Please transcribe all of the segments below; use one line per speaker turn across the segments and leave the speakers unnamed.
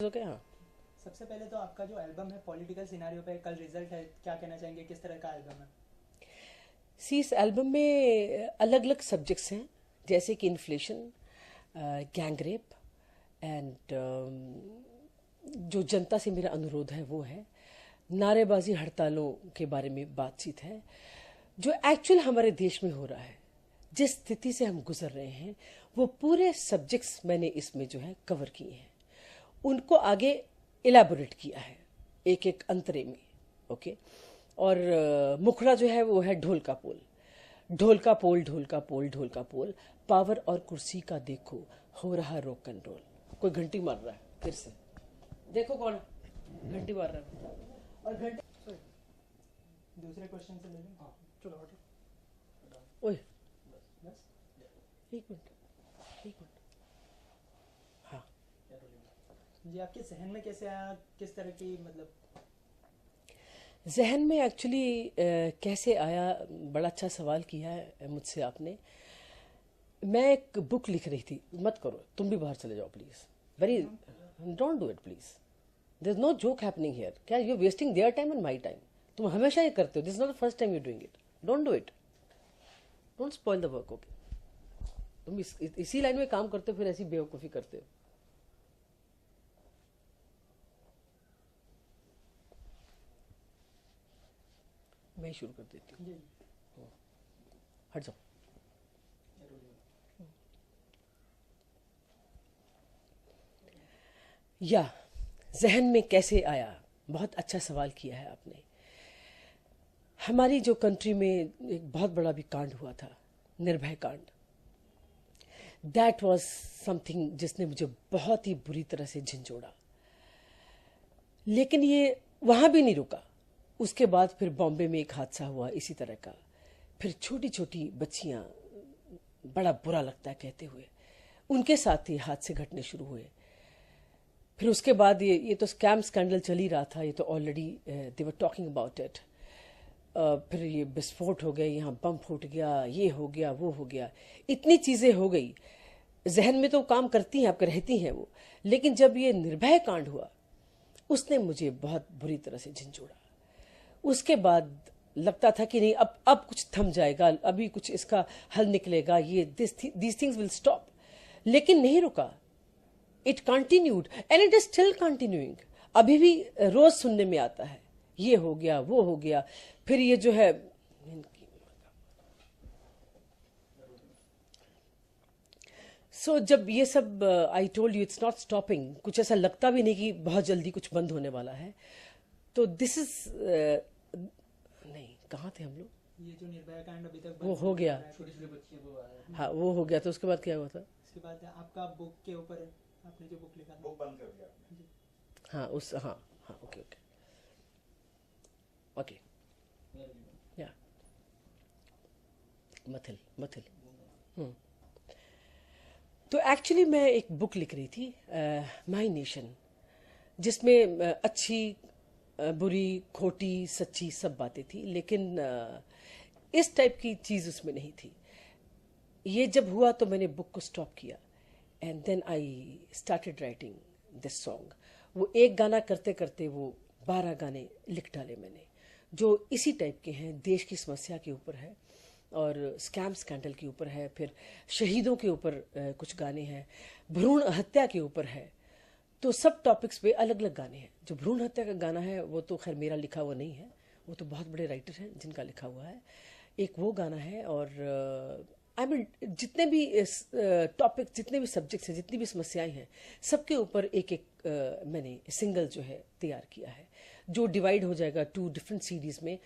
Okay हाँ।
सबसे पहले तो आपका जो एल्बम है पॉलिटिकल सिनारियो पे कल रिजल्ट है, क्या कहना चाहेंगे, किस तरह का एल्बम है?
सी इस एल्बम में अलग अलग सब्जेक्ट्स हैं, जैसे कि इन्फ्लेशन, गैंग रेप एंड जो जनता से मेरा अनुरोध है वो है नारेबाजी, हड़तालों के बारे में बातचीत है। जो एक्चुअल हमारे देश में हो रहा है, जिस स्थिति से हम गुजर रहे हैं, वो पूरे सब्जेक्ट्स मैंने इसमें जो है कवर किए हैं, उनको आगे इलेबोरेट किया है एक एक अंतरे में। ओके। और मुखड़ा जो है वो है ढोल का पोल, ढोल का पोल, ढोल का पोल, ढोल का पोल, पावर और कुर्सी का देखो हो रहा रोक कंट्रोल। कोई घंटी मार रहा है फिर से, देखो कौन घंटी मार रहा है। और घंटी
दूसरे क्वेश्चन से ले लें।
हाँ चलो हटो।
ओए
बस
एक मिनट, एक मिनट। हाँ,
जी, आपके जहन में कैसे आया, किस तरह की मतलब?
जहन में एक्चुअली कैसे आया, बड़ा अच्छा सवाल किया है मुझसे आपने। मैं एक बुक लिख रही थी, मत करो, तुम भी बाहर चले जाओ please. Very don't do it please, there is no joke happening here. क्या you wasting their time and my time? तुम हमेशा ये करते हो, this is not the first time you doing it. Don't do it, don't spoil the work. Okay, तुम इसी line में काम करते हो, फिर ऐसी बेवकूफ़ी करते हो। मैं ही शुरू कर देती हूँ,
जी
हट जाओ। या जहन में कैसे आया, बहुत अच्छा सवाल किया है आपने। हमारी जो कंट्री में एक बहुत बड़ा भी कांड हुआ था, निर्भय कांड। दैट वाज समथिंग जिसने मुझे बहुत ही बुरी तरह से झंझोड़ा। लेकिन ये वहां भी नहीं रुका। उसके बाद फिर बॉम्बे में एक हादसा हुआ इसी तरह का। फिर छोटी छोटी बच्चियां, बड़ा बुरा लगता है कहते हुए, उनके साथ ही हादसे घटने शुरू हुए। फिर उसके बाद ये तो स्कैम स्कैंडल चल ही रहा था, ये तो already they were talking about it. फिर ये विस्फोट हो गए, यहाँ बम फूट गया, ये हो गया, वो हो गया, इतनी चीजें हो गई। जहन में तो काम करती हैं आपके, रहती हैं वो। लेकिन जब ये निर्भय कांड हुआ, उसने मुझे बहुत बुरी तरह से झंझोड़ा। उसके बाद लगता था कि नहीं, अब कुछ थम जाएगा, अभी कुछ इसका हल निकलेगा, ये दीज थिंग्स विल स्टॉप। लेकिन नहीं रुका। It continued and it is still continuing. अभी भी रोज सुनने में आता है, ये हो गया, वो हो गया। फिर ये जो है, जब ये सब, I told you it's not stopping, कुछ ऐसा लगता भी नहीं कि बहुत जल्दी कुछ बंद होने वाला है। तो दिस इज नहीं, कहाँ थे हम लोग?
ये जो निर्भया कांड अभी तक
वो
बंद
हो
नहीं
गया,
हो रहा है,
छोटी छोटी बच्चियों को आया
हाँ वो हो गया। तो उसके बाद क्या हुआ था?
इसके बाद आपका बुक के ऊपर, आपने जो बुक लिखा था
बुक बंद कर दिया आपने।
जी।
हाँ उस, हाँ हाँ, ओके ओके ओके। या मथिल मथिल। तो एक्चुअली मैं एक बुक लिख रही थी, माई नेशन, जिसमें अच्छी, बुरी, खोटी, सच्ची सब बातें थी। लेकिन इस टाइप की चीज़ उसमें नहीं थी। ये जब हुआ तो मैंने बुक को स्टॉप किया and then I started writing this song. वो एक गाना करते करते वो 12 गाने लिख डाले मैंने, जो इसी टाइप के हैं। देश की समस्या के ऊपर है, और स्कैम स्कैंडल के ऊपर है, फिर शहीदों के ऊपर कुछ गाने हैं, भ्रूण हत्या के ऊपर है। तो सब टॉपिक्स पे अलग अलग गाने हैं। जो भ्रूण हत्या का गाना है वो तो खैर मेरा लिखा हुआ नहीं है, वो तो बहुत बड़े राइटर हैं जिनका लिखा हुआ है। एक वो गाना है, और आई मीन जितने भी टॉपिक, जितने भी सब्जेक्ट्स हैं, जितनी भी समस्याएं हैं, सबके ऊपर एक एक मैंने सिंगल जो है तैयार किया है, जो डिवाइड हो जाएगा 2 डिफरेंट सीरीज में।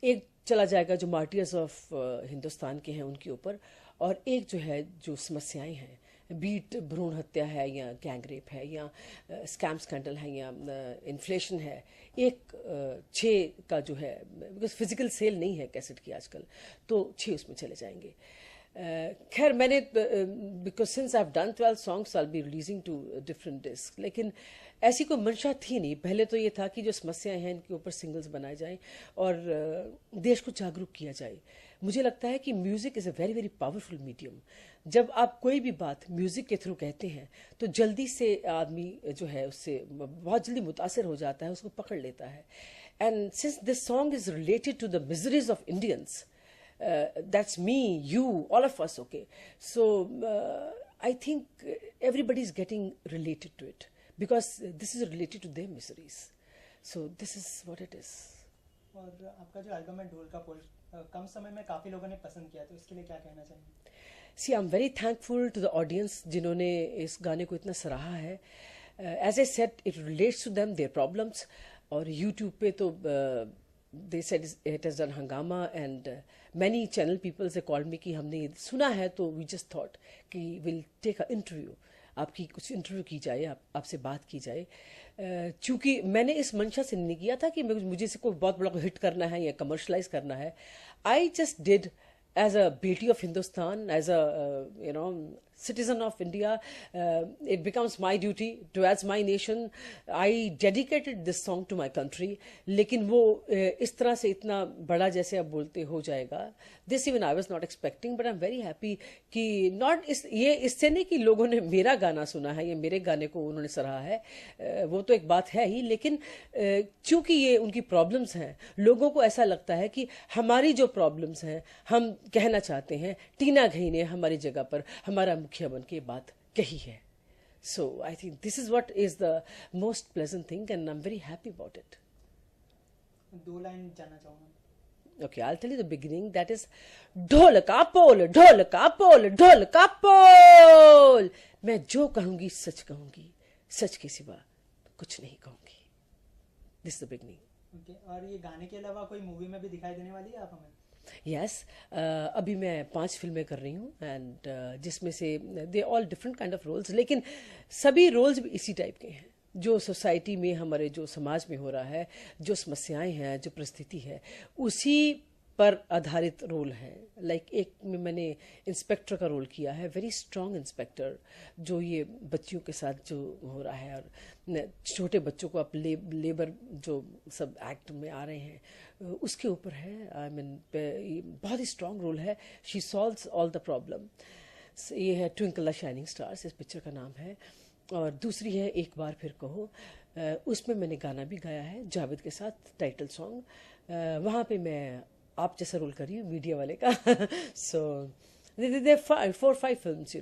एक चला जाएगा जो मार्टियर्स ऑफ हिंदुस्तान के हैं उनके ऊपर, और एक जो है जो समस्याएं हैं, बीट भ्रूण हत्या है या गैंग रेप है या स्कैम स्कैंडल है या इन्फ्लेशन है। एक 6 का जो है, बिकॉज फिजिकल सेल नहीं है कैसेट की आजकल, तो 6 उसमें चले जाएंगे। खैर मैंने because since I have done 12 songs I will be releasing two different disc, लेकिन ऐसी कोई मंशा थी नहीं। पहले तो ये था कि जो समस्याएं हैं इनके ऊपर सिंगल्स बनाए जाएं और देश को जागरूक किया जाए। मुझे लगता है कि music is a very very powerful medium. जब आप कोई भी बात म्यूजिक के थ्रू कहते हैं तो जल्दी से आदमी जो है उससे बहुत जल्दी मुतासर हो जाता है, उसको पकड़ लेता है। And since this song is related to the miseries of Indians, that's me, you, all of us, okay? So I think everybody is getting related to it because this is related to their miseries. So this is what it is.
और आपका जो album है ढोल का पोल कम समय में काफी लोगों ने पसंद किया, तो इसके लिए क्या कहना चाहेंगे?
See, I'm very thankful to the audience जिन्होंने इस गाने को इतना सराहा है. As I said, it relates to them, their problems. और YouTube पे तो they said it has done hangama and many channel people से called me कि हमने ये सुना है तो we just thought कि we'll take a interview, आपकी कुछ इंटरव्यू की जाए, आपसे बात की जाए। चूँकि मैंने इस मंशा से नहीं किया था कि मुझे से कोई बहुत बड़ा हिट करना है या कमर्शलाइज करना है। I just did as a beauty of Hindustan, as a citizen of India, it becomes my duty towards my nation. I dedicated this song to my country. लेकिन वो इस तरह से इतना बड़ा जैसे आप बोलते हो जाएगा, this even I was not expecting, but I'm very happy कि not ये इससे नहीं कि लोगों ने मेरा गाना सुना है या मेरे गाने को उन्होंने सराहा है, वो तो एक बात है ही, लेकिन चूंकि ये उनकी प्रॉब्लम्स हैं, लोगों को ऐसा लगता है कि हमारी जो प्रॉब्लम्स हैं हम कहना चाहते हैं, टीना घई ने हमारी जगह पर हमारा मुखिया बन के बात कही है। So I think this is what is the most pleasant thing and I'm very happy about it.
2 line जानना चाहूंगा।
Okay, I'll tell you the beginning. That is ढोल का पोल, ढोल का पोल, ढोल का पोल। मैं जो कहूंगी सच कहूंगी, सच के सिवा कुछ नहीं कहूंगी। This is the beginning.
Okay, और ये गाने के अलावा कोई मूवी में भी दिखाई देने वाली है आप हमें?
Yes, अभी मैं 5 फिल्में कर रही हूँ एंड जिसमें से they all different kind of roles, लेकिन सभी रोल्स भी इसी टाइप के हैं जो सोसाइटी में हमारे जो समाज में हो रहा है, जो समस्याएं हैं, जो परिस्थिति है, उसी पर आधारित रोल है। लाइक एक में मैंने इंस्पेक्टर का रोल किया है, वेरी स्ट्रांग इंस्पेक्टर, जो ये बच्चियों के साथ जो हो रहा है और छोटे बच्चों को आप लेबर जो सब एक्ट में आ रहे हैं उसके ऊपर है। आई मीन बहुत ही स्ट्रांग रोल है। She solves all the problem. ये है ट्विंकल द शाइनिंग स्टार्स, इस पिक्चर का नाम है। और दूसरी है एक बार फिर कहो, उसमें मैंने गाना भी गाया है जावेद के साथ, टाइटल सॉन्ग। वहाँ पे मैं आप जैसा रोल कर रही हूँ मीडिया वाले का। सो there are 4-5 films,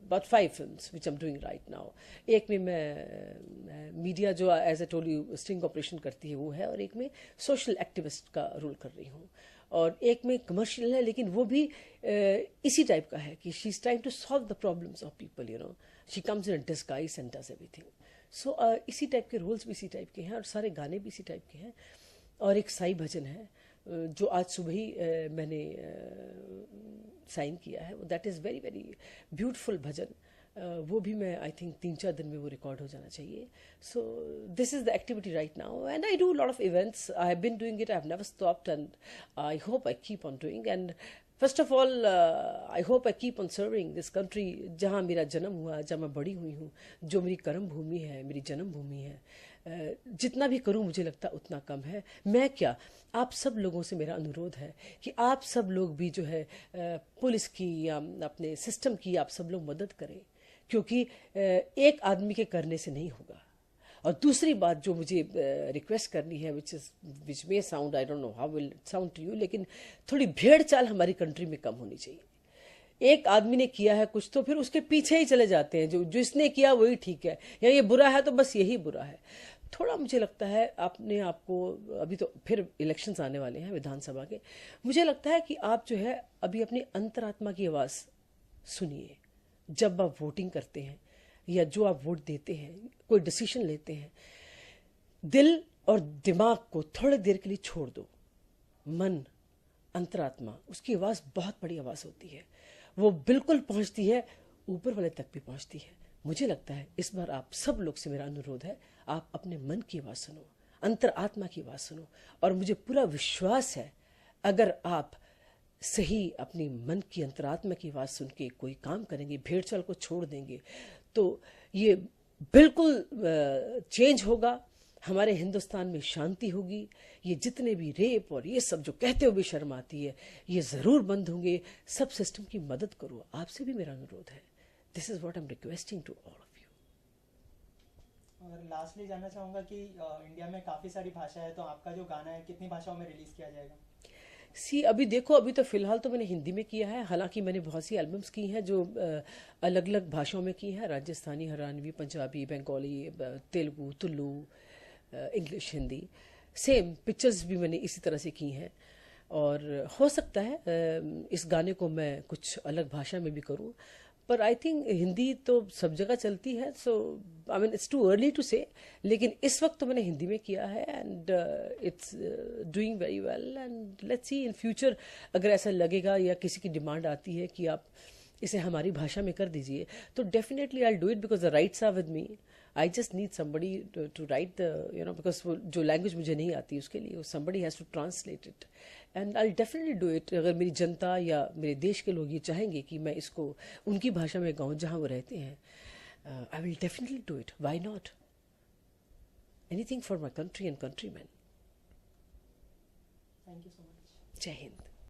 about 5 films which I'm doing right now. एक में मैं मीडिया जो as a told you sting operation करती है वो है, और एक में सोशल एक्टिविस्ट का रोल कर रही हूँ, और एक में कमर्शियल है, लेकिन वो भी इसी टाइप का है कि she is trying to solve the problems of people, she comes in a disguise and does everything. So इसी टाइप के रोल्स भी इसी टाइप के हैं और सारे गाने भी इसी टाइप के हैं। और एक साई भजन है जो आज सुबह ही मैंने साइन किया है, that is very very beautiful bhajan. वो भी मैं आई थिंक 3-4 दिन में वो रिकॉर्ड हो जाना चाहिए। So this is the activity right now and I do lot of events. I have been doing it, I have never stopped and I hope I keep on doing. And first of all I hope I keep on serving this country जहाँ मेरा जन्म हुआ, जहाँ मैं बड़ी हुई हूँ, जो मेरी कर्म भूमि है, मेरी जन्म भूमि है। जितना भी करूं मुझे लगता उतना कम है। मैं क्या, आप सब लोगों से मेरा अनुरोध है कि आप सब लोग भी जो है पुलिस की या अपने सिस्टम की आप सब लोग मदद करें, क्योंकि एक आदमी के करने से नहीं होगा। और दूसरी बात जो मुझे रिक्वेस्ट करनी है, which may sound, I don't know how will sound to you, लेकिन थोड़ी भेड़ चाल हमारी कंट्री में कम होनी चाहिए। एक आदमी ने किया है कुछ तो फिर उसके पीछे ही चले जाते हैं, जो इसने किया वही ठीक है, या ये बुरा है तो बस यही बुरा है। थोड़ा मुझे लगता है अपने आप को, अभी तो फिर इलेक्शंस आने वाले हैं विधानसभा के, मुझे लगता है कि आप जो है अभी अपनी अंतरात्मा की आवाज़ सुनिए। जब आप वोटिंग करते हैं या जो आप वोट देते हैं, कोई डिसीजन लेते हैं, दिल और दिमाग को थोड़ी देर के लिए छोड़ दो। मन, अंतरात्मा, उसकी आवाज़ बहुत बड़ी आवाज़ होती है, वो बिल्कुल पहुंचती है, ऊपर वाले तक भी पहुंचती है। मुझे लगता है इस बार आप सब लोग से मेरा अनुरोध है, आप अपने मन की आवाज़ सुनो, अंतरात्मा की आवाज़ सुनो, और मुझे पूरा विश्वास है अगर आप सही अपनी मन की अंतरात्मा की आवाज़ सुन के कोई काम करेंगे, भेड़ चाल को छोड़ देंगे, तो ये बिल्कुल चेंज होगा। हमारे हिंदुस्तान में शांति होगी। ये जितने भी रेप और ये सब जो कहते हो भी शर्म आती है, ये ज़रूर बंद होंगे। सब सिस्टम की मदद करो, आपसे भी मेरा अनुरोध है। This is what I am requesting to all of you.
और लास्टली जानना चाहूँगा कि इंडिया में काफ़ी सारी भाषा है, तो आपका जो गाना है कितनी भाषाओं में रिलीज़ किया जाएगा?
अभी देखो, अभी तो फिलहाल तो मैंने हिंदी में किया है, हालांकि मैंने बहुत सी एल्बम्स की हैं जो अलग अलग भाषाओं में की हैं, Rajasthani, Haryanvi, Punjabi, Bengali, Telugu, Tulu, English, Hindi. Same pictures भी मैंने इसी तरह से की हैं, और हो सकता है इस गाने को मैं कुछ अलग भाषा में भी करूं, पर आई थिंक हिंदी तो सब जगह चलती है, so I mean it's too early to say. लेकिन इस वक्त तो मैंने हिंदी में किया है, and it's doing very well, and let's see in future अगर ऐसा लगेगा या किसी की डिमांड आती है कि आप इसे हमारी भाषा में कर दीजिए, तो definitely I do it, because the rights are with me. I just need somebody to write the because वो जो लैंग्वेज मुझे नहीं आती उसके लिए somebody has to translate it, and I definitely do it. अगर मेरी जनता या मेरे देश के लोग ये चाहेंगे कि मैं इसको उनकी भाषा में गाऊँ जहाँ वो रहते हैं, I will definitely do it. Why not? Anything for my country and countryman.
Thank you so much.
जय हिंद।